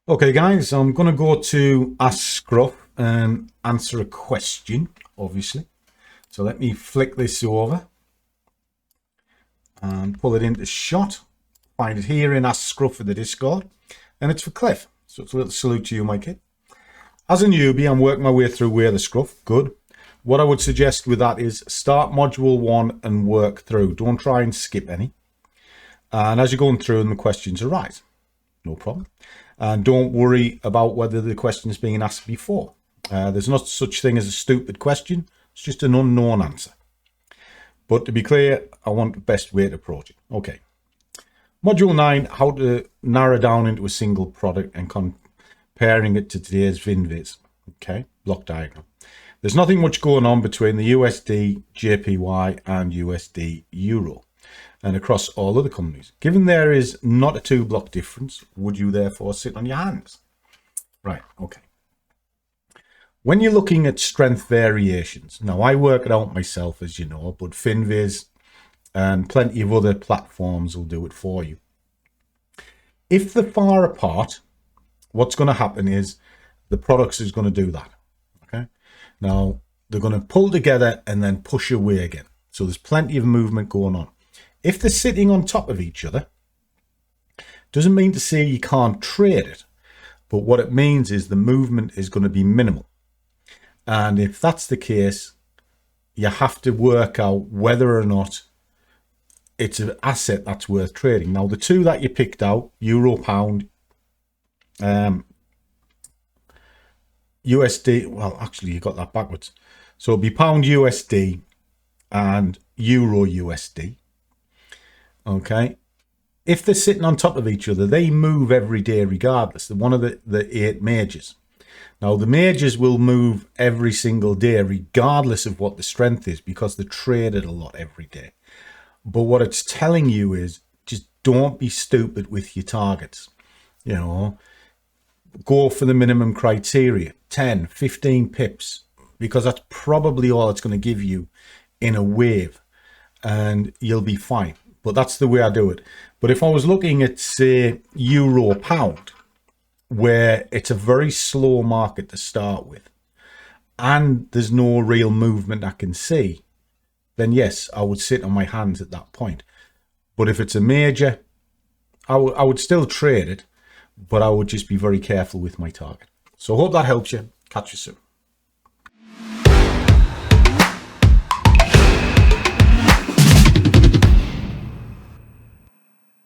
Okay guys, I'm going to go to Ask Scruff and answer a question, obviously. So let me flick this over and pull it into shot. Find it here in Ask Scruff for the Discord, and it's for Cliff. So it's a little salute to you, my kid. As a newbie, I'm working my way through Where the Scruff. Good. What I would suggest with that is start module 1 and work through. Don't try and skip any. And as you're going through and the questions arise, no problem. And don't worry about whether the question is being asked before. There's not such thing as a stupid question. It's just an unknown answer. But to be clear, I want the best way to approach it. Okay. Module 9, how to narrow down into a single product and comparing it to today's VinViz. Okay, block diagram. There's nothing much going on between the USD, JPY and USD Euro and across all other companies. Given there is not a 2-block difference, would you therefore sit on your hands? Right, okay. When you're looking at strength variations, now I work it out myself, as you know, but FinViz and plenty of other platforms will do it for you. If they're far apart, what's going to happen is the products is going to do that. Okay. Now they're going to pull together and then push away again. So there's plenty of movement going on. If they're sitting on top of each other, doesn't mean to say you can't trade it, but what it means is the movement is going to be minimal. And if that's the case, you have to work out whether or not it's an asset that's worth trading. Now, the two that you picked out, Euro, Pound, USD, well, actually, you got that backwards. So it'll be Pound USD and Euro USD. Okay. If they're sitting on top of each other, they move every day regardless. They're one of the 8 majors. Now, the majors will move every single day regardless of what the strength is because they're traded a lot every day. But what it's telling you is just don't be stupid with your targets. You know, go for the minimum criteria, 10, 15 pips, because that's probably all it's going to give you in a wave and you'll be fine. But that's the way I do it. But if I was looking at, say, Euro Pound, where it's a very slow market to start with, and there's no real movement I can see, then yes, I would sit on my hands at that point. But if it's a major, I would still trade it, but I would just be very careful with my target. So I hope that helps you. Catch you soon.